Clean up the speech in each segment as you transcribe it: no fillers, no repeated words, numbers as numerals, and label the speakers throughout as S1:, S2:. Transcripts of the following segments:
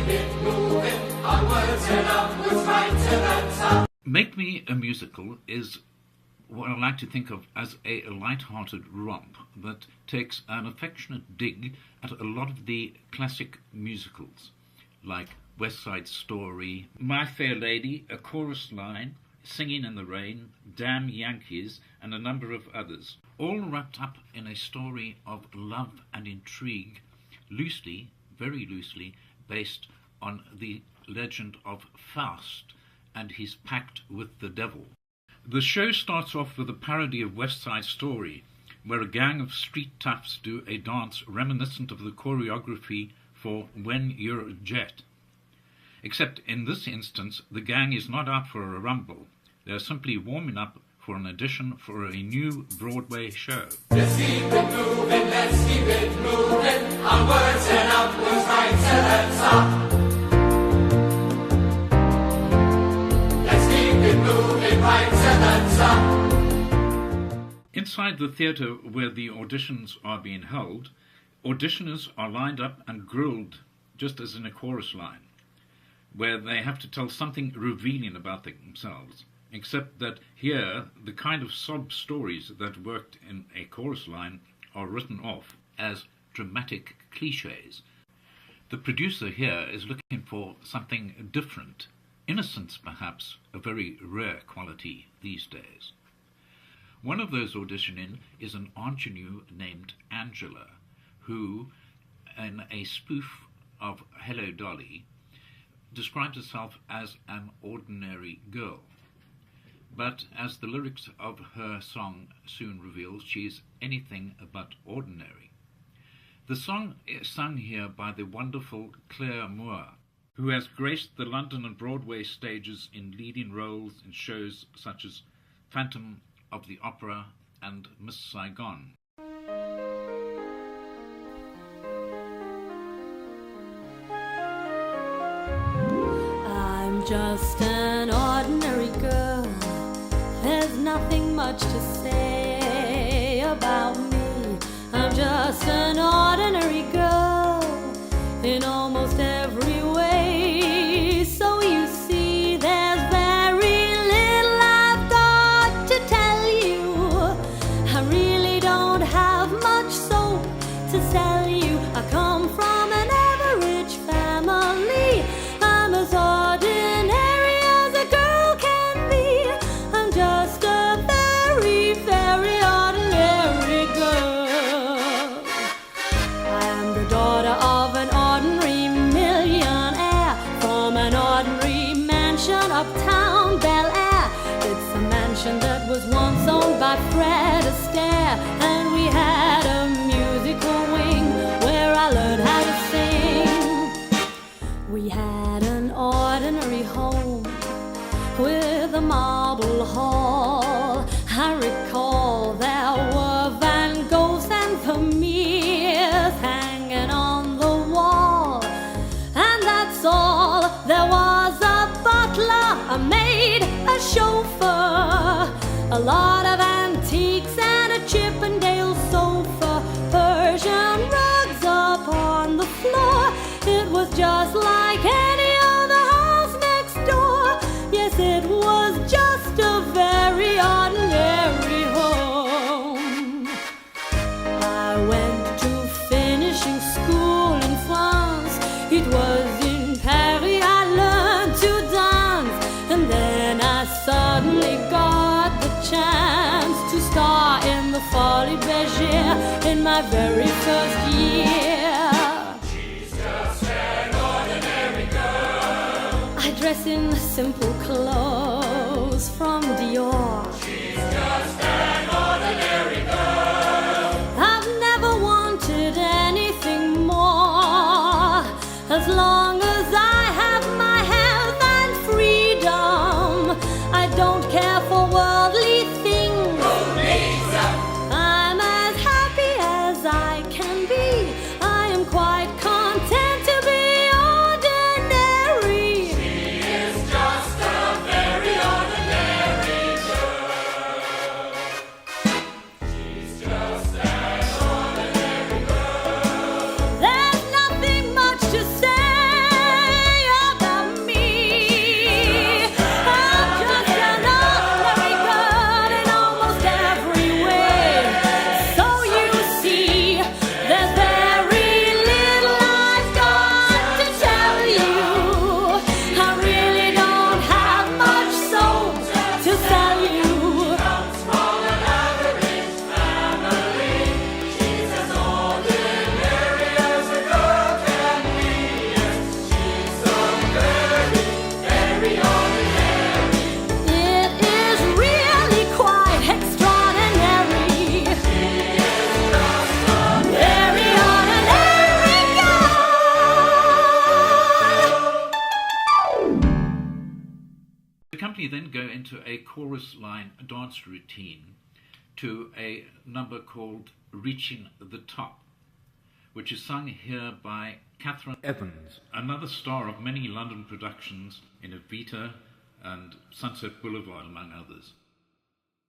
S1: keep it moving, onwards and upwards, right to the top.
S2: Make Me a Musical is what I like to think of as a light-hearted romp that takes an affectionate dig at a lot of the classic musicals, like West Side Story, My Fair Lady, a chorus line, Singing in the Rain, Damn Yankees, and a number of others, all wrapped up in a story of love and intrigue, loosely, very loosely, based on the legend of Faust and his pact with the devil. The show starts off with a parody of West Side Story, where a gang of street toughs do a dance reminiscent of the choreography for When You're a Jet. Except in this instance, the gang is not out for a rumble. They are simply warming up for an audition for a new Broadway show.
S1: Let's keep it moving, let's keep it moving, onwards and upwards, right to the top. Let's keep it moving, right to the top.
S2: Inside the theatre where the auditions are being held, auditioners are lined up and grilled just as in a chorus line, where they have to tell something revealing about themselves, except that here the kind of sob stories that worked in a chorus line are written off as dramatic cliches. The producer here is looking for something different, innocence perhaps, a very rare quality these days. One of those auditioning is an ingenue named Angela, who, in a spoof of Hello Dolly, describes herself as an ordinary girl. But as the lyrics of her song soon reveal, she's anything but ordinary. The song is sung here by the wonderful Claire Moore, who has graced the London and Broadway stages in leading roles in shows such as Phantom of the Opera and Miss Saigon.
S3: I'm just an ordinary girl. There's nothing much to say about me. I'm just an ordinary girl in almost every way. So you see, there's very little I've got to tell you. I really don't have much soap to sell you. I come from an average family. I'm as ordinary as a girl can be. I'm just a very, very ordinary girl. I am the daughter of an ordinary millionaire from an ordinary mansion uptown Bel Air. It's a mansion that was once owned by Fred Astaire, and we had a musical wing where I learned how to sing. We had an ordinary home with a marble hall. I recall there were Van Goghs and Vermeers hanging on the wall, and that's all. There was a butler, a maid, a chauffeur, a lot of antiques and a Chippendale sofa, Persian rugs upon the floor. It was just like any other house next door. Yes, it was just a very ordinary home. I went to finishing school in France. It was in Paris I learned to dance, and then I suddenly got the chance to star in the Folie Bergère in my very first year. I dress in simple clothes from Dior.
S1: She's just an ordinary girl.
S3: I've never wanted anything more. As long as I have my health and freedom, I don't care for worldly things. I'm as happy as I can be. I am quite content to be ordinary.
S1: She is just a very
S2: quietly then go into a chorus line dance routine to a number called Reaching the Top, which is sung here by Catherine Evans, another star of many London productions in Evita and Sunset Boulevard, among others.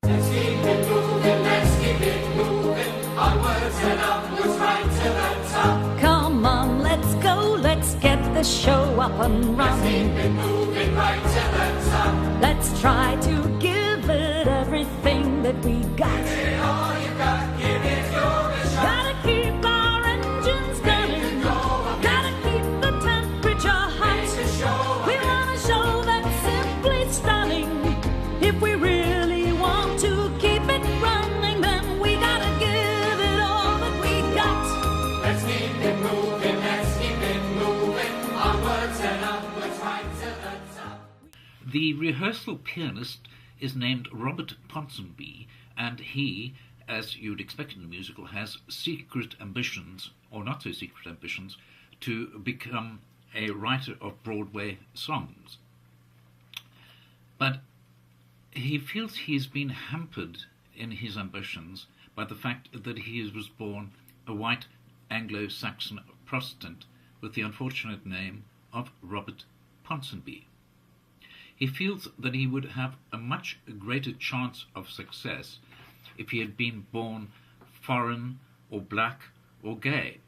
S1: Let's keep it moving, let's keep it moving, onwards and upwards, right to the top.
S3: Come on, let's go, let's get the show up and
S1: Let's
S3: running.
S1: keep it moving, right to the top.
S3: Let's try to give it everything that we got.
S1: Give it all you got, give it your best shot.
S3: Gotta keep our engines gunning. Gotta keep the temperature hot.
S1: It's a show,
S3: We want a show that's simply stunning. If we really want to keep it running, then we gotta give it all that we got.
S1: let's keep it moving, let's keep it moving, onwards and upwards, right to the top.
S2: The rehearsal pianist is named Robert Ponsonby, and he, as you'd expect in a musical, has secret ambitions, or not so secret ambitions, to become a writer of Broadway songs. But he feels he's been hampered in his ambitions by the fact that he was born a white Anglo Saxon Protestant with the unfortunate name of Robert Ponsonby. He feels that he would have a much greater chance of success if he had been born foreign or black or gay.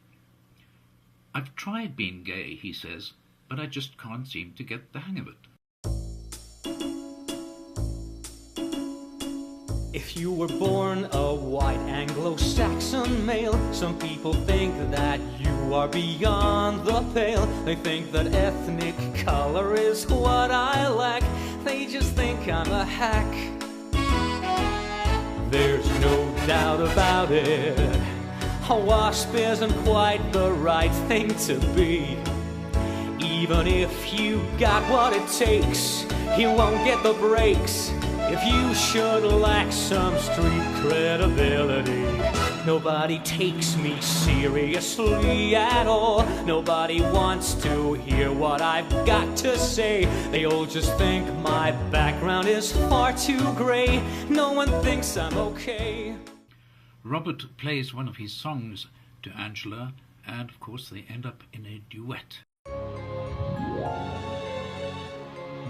S2: I've tried being gay, he says, but I just can't seem to get the hang of it.
S4: If you were born a white Anglo Saxon male, some people think that you are beyond the pale. They think that ethnic color is what I lack. They just think I'm a hack. There's no doubt about it, a wasp isn't quite the right thing to be. Even if you got what it takes, you won't get the breaks if you should lack some street credibility. Nobody takes me seriously at all. Nobody wants to hear what I've got to say. They all just think my background is far too gray. No one thinks I'm okay.
S2: Robert plays one of his songs to Angela, and of course they end up in a duet.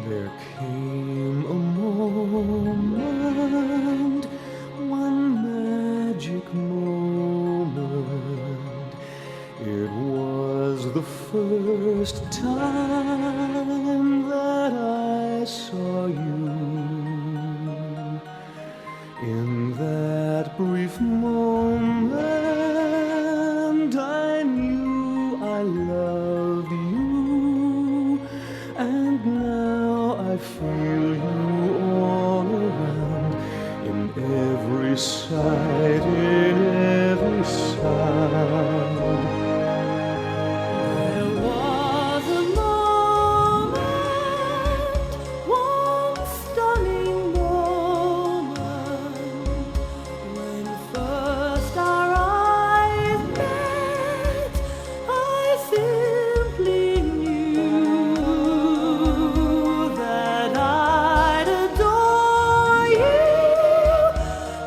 S4: There came a moment, one magic moment. It was the first time that I saw you. In that brief moment, I knew I loved you, and now I feel you all around, in every sight, in every sound.
S3: There was a moment, one stunning moment, when first our eyes met. I simply knew that I'd adore you,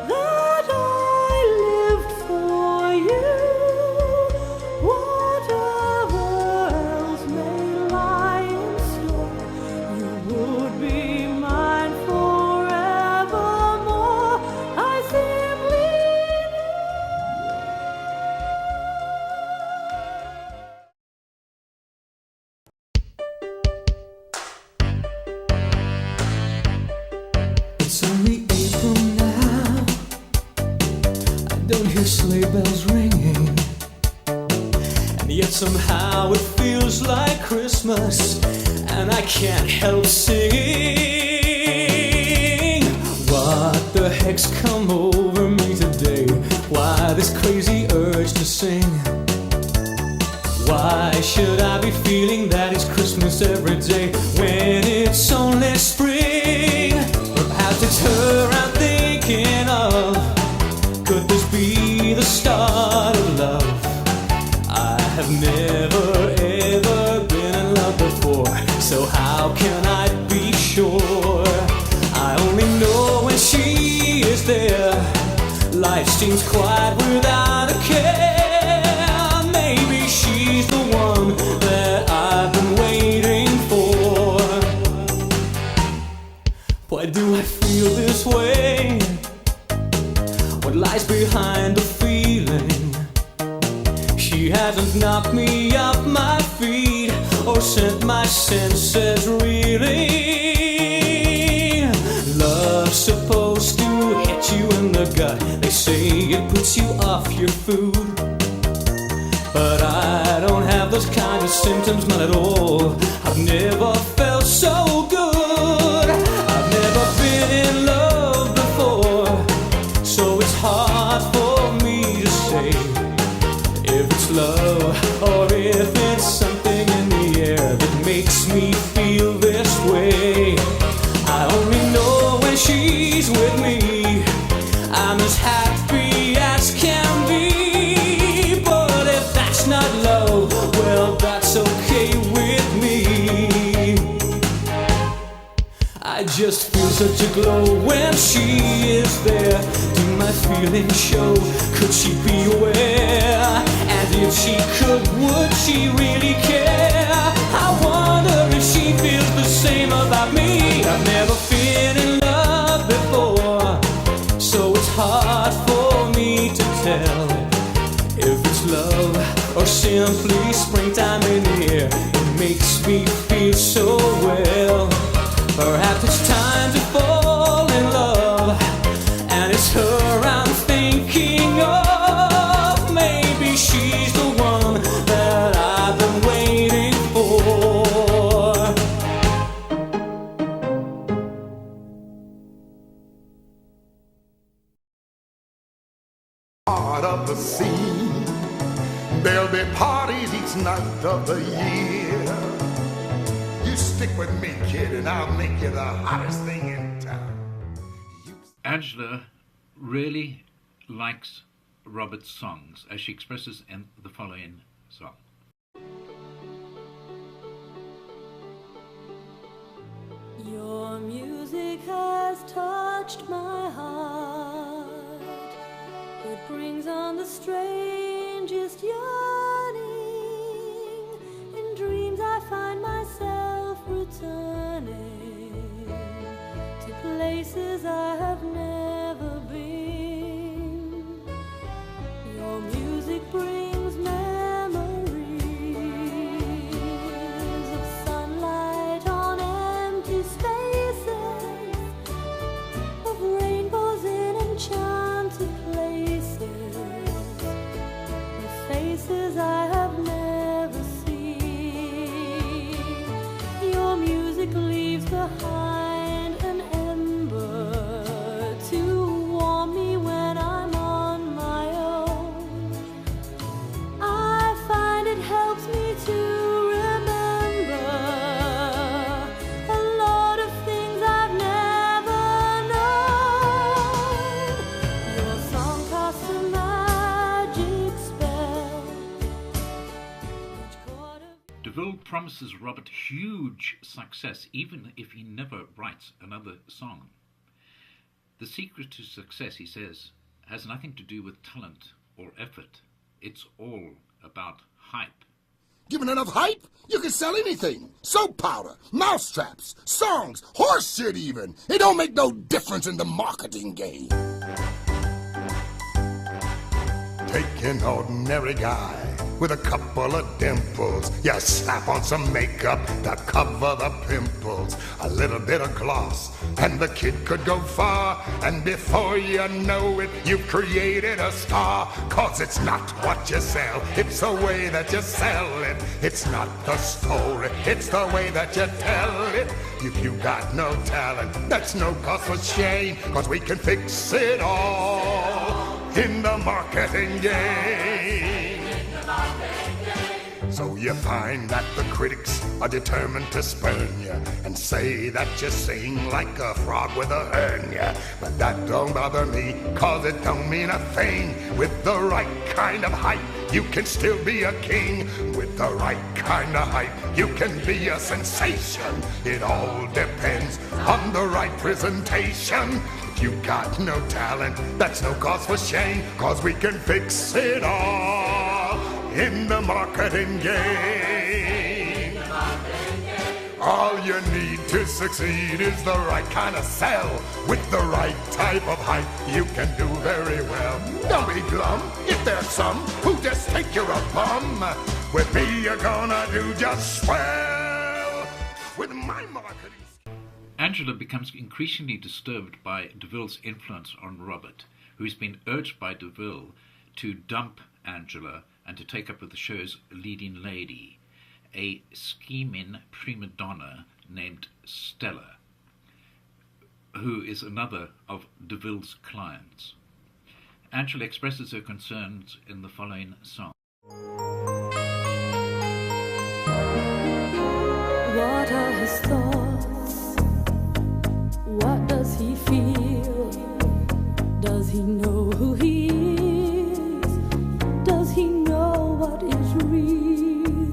S3: that I lived for you. Whatever else may lie in store, you would be mine forevermore. I simply
S4: It's only April now. I don't hear sleigh bells ringing, and yet somehow it feels like Christmas, and I can't help singing. What the heck's come over me today? Why this crazy urge to sing? Why should I be feeling that it's Christmas every day when it's only spring? Perhaps it's her I'm thinking of. Could this be the start of love? I have never ever been in love before, so how can I be sure? seems quite without a care. Maybe she's the one that I've been waiting for. Why do I feel this way? What lies behind the feeling? She hasn't knocked me off my feet or sent my senses reeling. Love's supposed to hit you in the gut. They say it puts you off your food, but I don't have those kinds of symptoms, not at all. I've never felt so good. I've never been in love before, so it's hard for me to say if it's love or if it's something in the air that makes me feel this way. I only know when she's with me, I'm as happy as can be. But if that's not love, well, that's okay with me. I just feel such a glow when she is there. Do my feelings show? Could she be aware? And if she could, would she really care? I wonder if she feels the same about me. I've never been in love before, so it's hard for me to tell if it's love or simply springtime in the air. It makes me feel so well. Perhaps it's time to fall in love, and it's her I'm thinking of. Maybe she's the one that I've been waiting for.
S5: Part of the scene, there'll be parties each night of the year. You stick with me, kid, and I'll make you the hottest thing in town.
S2: Angela really likes Robert's songs, as she expresses in the following song.
S3: Your music has touched my heart. It brings on the strangest yearning. In dreams I find myself returning to places I have never been. Your music brings memories of sunlight on empty spaces, of rainbows in enchanted places, of faces I have never seen. Your music leaves behind an ember to warm me when I'm on my own. I find it helps me to remember a lot of things I've never known. Your song casts a magic spell. Each chord of
S2: Ville promises Robert huge success even if he never writes another song. The secret to success, he says, has nothing to do with talent or effort. It's all about hype.
S5: Given enough hype, you can sell anything. Soap powder, mousetraps, songs, horse shit even. It don't make no difference in the marketing game. Take an ordinary guy with a couple of dimples. You slap on some makeup to cover the pimples. A little bit of gloss, and the kid could go far. And before you know it, you've created a star. 'Cause it's not what you sell, it's the way that you sell it. It's not the story, it's the way that you tell it. If you got no talent, that's no cause for shame. 'Cause we can fix it all in the marketing game. So you find that the critics are determined to spurn you and say that you sing like a frog with a hernia. But that don't bother me, 'cause it don't mean a thing. With the right kind of hype, you can still be a king. With the right kind of hype, you can be a sensation. It all depends on the right presentation. If you got no talent, that's no cause for shame, cause we can fix it all in the marketing game. All you need to succeed is the right kind of sell. With the right type of hype, you can do very well. Don't be glum if there's some who just think you're a bum. With me, you're gonna do just well. With my marketing.
S2: Angela becomes increasingly disturbed by DeVille's influence on Robert, who's been urged by DeVille to dump Angela and to take up with the show's leading lady, a scheming prima donna named Stella, who is another of DeVille's clients. Angela expresses her concerns in the following song.
S3: What are his thoughts? What does he feel? Does he know who he is? Does he know what is real?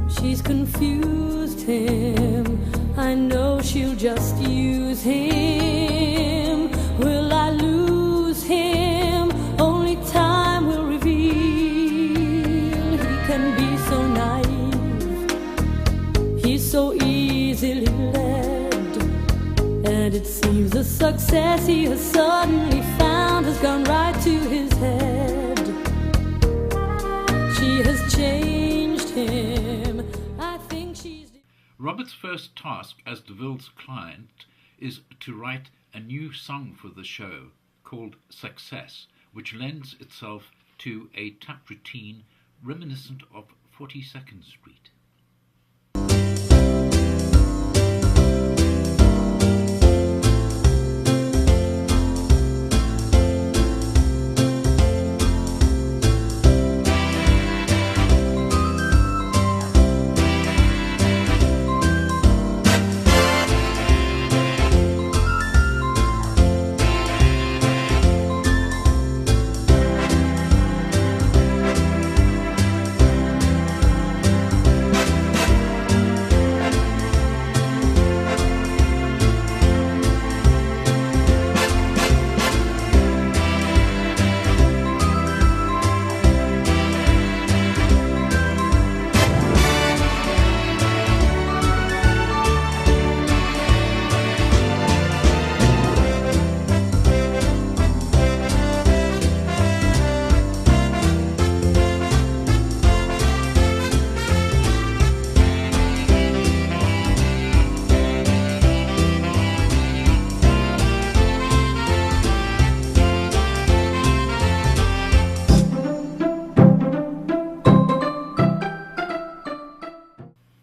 S3: She's confused him. I know she'll just use him. Will I lose him? Only time will reveal. He can be so naive. He's so easily led. And it seems the success he has suddenly found has gone right to his head. She has changed him. I think she's...
S2: Robert's first task as DeVille's client is to write a new song for the show called Success, which lends itself to a tap routine reminiscent of 42nd Street.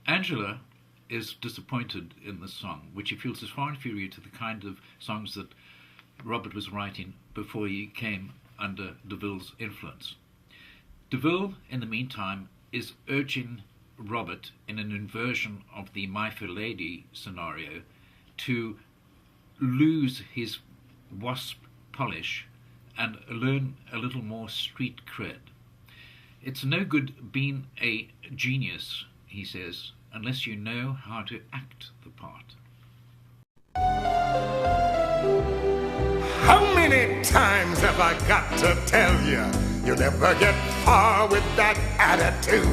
S2: Angela is disappointed in the song, which he feels is far inferior to the kind of songs that Robert was writing before he came under DeVille's influence. DeVille, in the meantime, is urging Robert, in an inversion of the My Fair Lady scenario, to lose his wasp polish and learn a little more street cred. It's no good being a genius, he says, unless you know how to act the part.
S5: How many times have I got to tell you, you'll never get far with that attitude.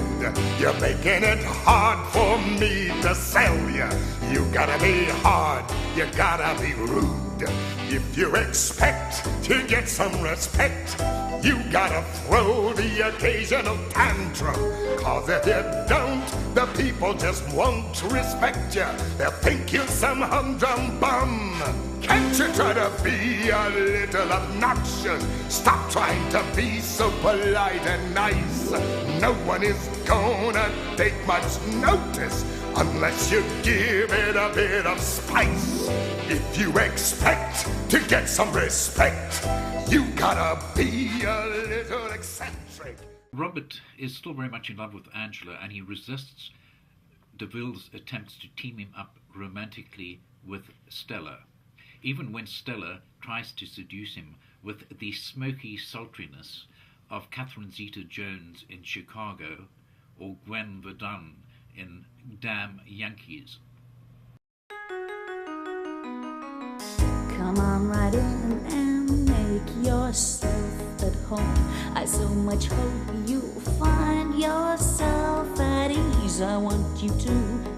S5: You're making it hard for me to sell you. You gotta be hard, you gotta be rude. If you expect to get some respect, you gotta throw the occasional tantrum. Cause if you don't, the people just won't respect you. They'll think you're some humdrum bum. Can't you try to be a little obnoxious? Stop trying to be so polite and nice. No one is gonna take much notice unless you give it a bit of spice. If you expect to get some respect, you gotta be a little eccentric.
S2: Robert is still very much in love with Angela, and he resists DeVille's attempts to team him up romantically with Stella, even when Stella tries to seduce him with the smoky sultriness of Catherine Zeta-Jones in Chicago or Gwen Verdun in Damn Yankees.
S3: Come on. slide in and make yourself at home. I so much hope you'll find yourself at ease. I want you to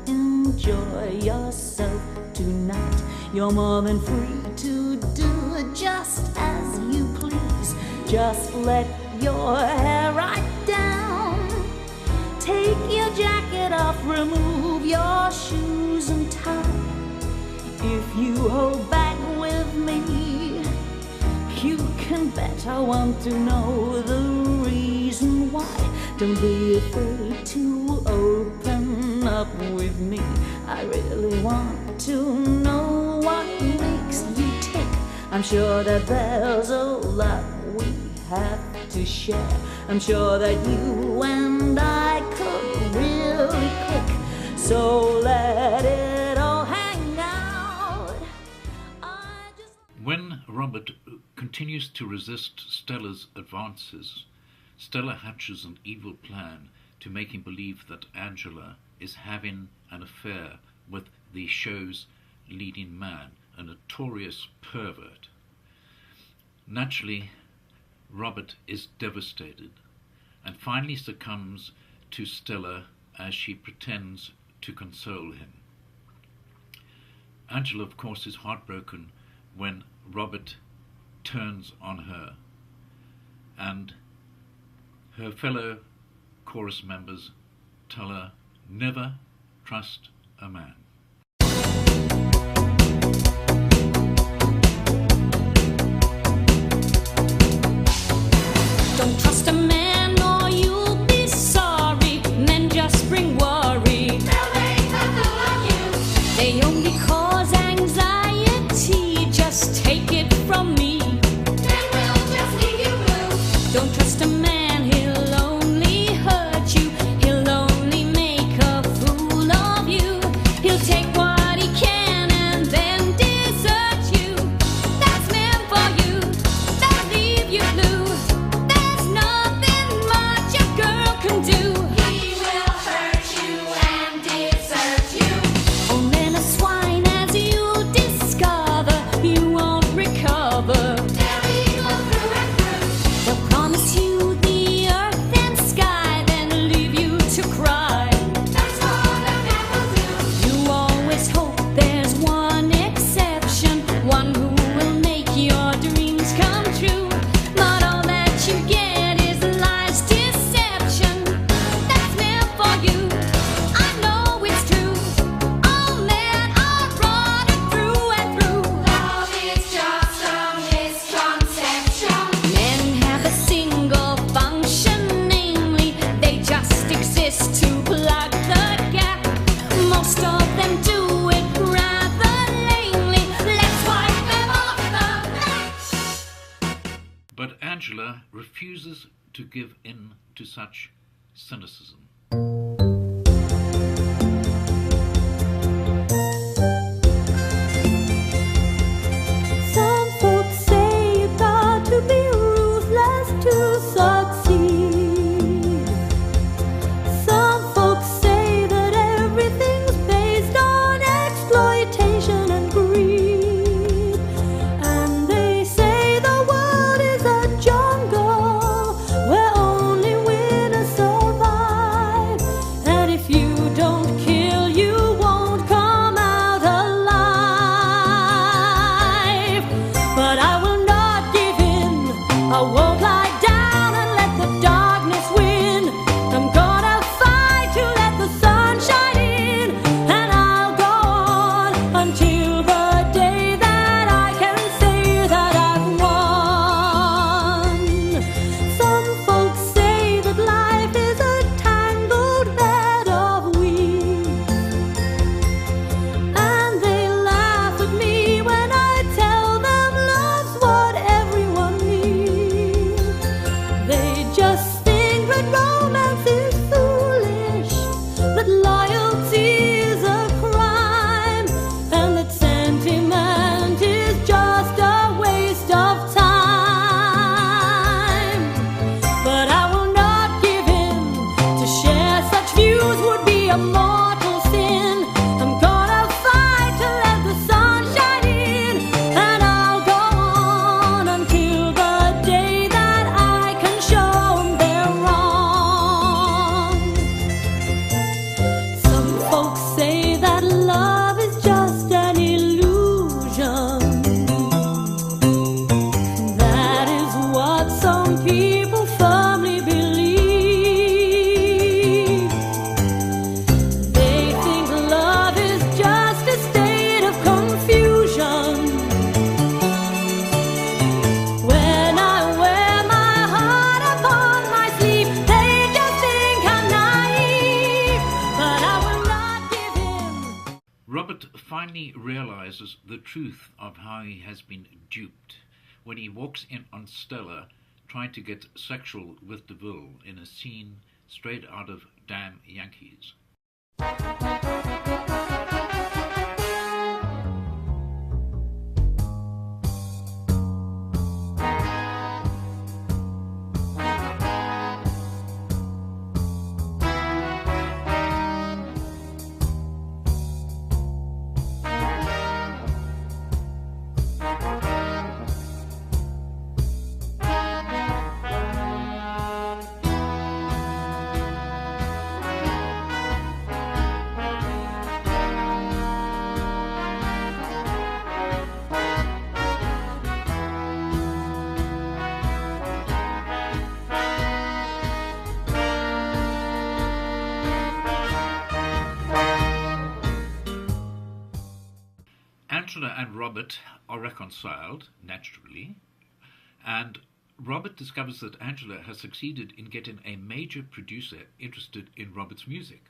S3: enjoy yourself tonight. You're more than free to do just as you please. Just let your hair right down. Take your jacket off, remove your shoes and tie. If you hold back with me, you can bet I want to know the reason why. Don't be afraid to open up with me. I really want to know what makes you tick. I'm sure that there's a lot we have to share. I'm sure that you and I could really click. So let it all hang out.
S2: When Robert continues to resist Stella's advances, Stella hatches an evil plan to make him believe that Angela is having an affair with the show's leading man, a notorious pervert. Naturally, Robert is devastated and finally succumbs to Stella as she pretends to console him. Angela, of course, is heartbroken when Robert turns on her, and her fellow chorus members tell her, never trust a man.
S3: Don't trust a man or you'll be sorry. Men just bring worry. They only cause anxiety. Just take it from me. Don't trust a man, he'll only hurt you. He'll only make a fool of you. He'll take what he can and then desert you. That's meant for you, that'll leave you blue. There's nothing much a girl can do. He will hurt you and desert you. Oh, men are swine, as you'll discover. You won't recover. They'll promise you the earth and sky, then leave you to cry. That's all the men will do. You always hope there's one exception, one who will make your dreams come true. But all that you get is lies, deception. That's meant for you. I know it's true. All men are rotten through and through. Love is just a misconception. Men have a single function, namely, they just exist to plug the gap. Most of them do it rather lamely. Let's wipe them off the match.
S2: But Angela refuses to give in to such cynicism.
S3: Some folks say you got to be ruthless to succeed. Some folks say that everything's based on exploitation and greed. And they say the world is a jungle where only winners survive. And if you don't kill, you won't come out alive. But I will not give in. I won't lie down and let the darkness win. I'm gonna fight to let the sun shine in. And I'll go on until the day that I can say that I've won. Some folks say that life is a tangled bed of weeds. And they laugh at me when I tell them love's what everyone needs. They just think that romance is foolish, that loyalty is a crime, and that sentiment is just a waste of time. But I will not give in. To share such views would be a mortal sin. I'm gonna fight to let the sun shine in, and I'll go
S2: Robert finally realizes the truth of how he has been duped when he walks in on Stella trying to get sexual with Ville in a scene straight out of Damn Yankees. Angela and Robert are reconciled, naturally, and Robert discovers that Angela has succeeded in getting a major producer interested in Robert's music.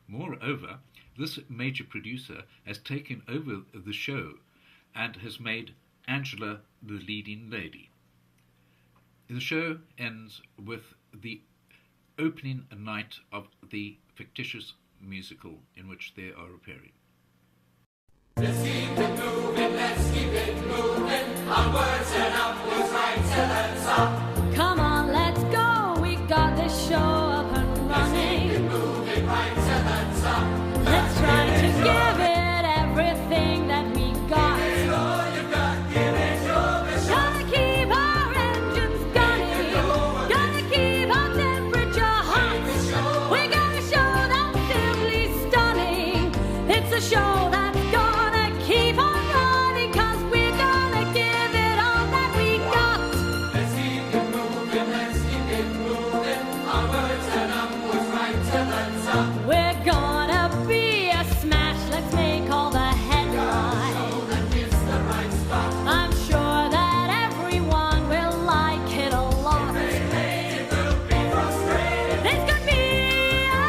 S2: Moreover, this major producer has taken over the show and has made Angela the leading lady. The show ends with the opening night of the fictitious musical in which they are appearing.
S1: Let's keep it moving, let's keep it moving. Onwards and upwards, right to the top.
S3: Come on, let's go. We got this show up and running.
S1: Let's keep it moving, right to the top.
S3: Let's try to give it everything that we got.
S1: Give it all you got, give it your best.
S3: Gotta keep our engines gunning. Gotta keep our temperature hot. We got a show that's simply stunning. It's a show that's gonna keep on running, 'cause we're gonna give it all that we got.
S1: Let's keep it moving, let's keep it moving. Onwards and upwards, right to the top.
S3: We're gonna be a smash. Let's make all the headlines.
S1: So that it's the right spot.
S3: I'm sure that everyone will like it a lot.
S1: It will be frustrating.
S3: This could be a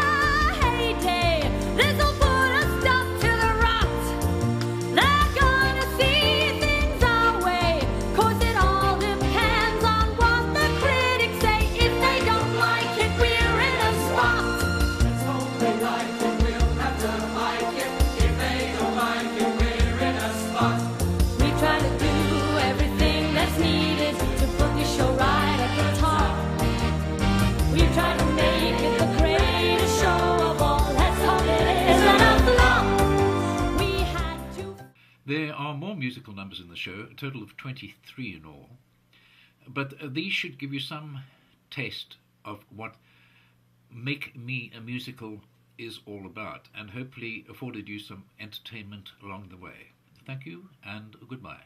S3: heyday. This'll put a stop to the rot. They're gonna see things our way, 'cause it all depends on what the critics say. If they don't like it, we're in a spot.
S1: Let's hope they like it, we'll have to like it. If they don't like it, we're in a spot.
S3: We try to do everything that's needed to put this show right at the top. We try to make it the greatest show of all. Let's hope it isn't a flop. We had to.
S2: There are more musical numbers in the show, a total of 23 in all, but these should give you some taste of what Make Me a Musical is all about, and hopefully afforded you some entertainment along the way. Thank you, and goodbye.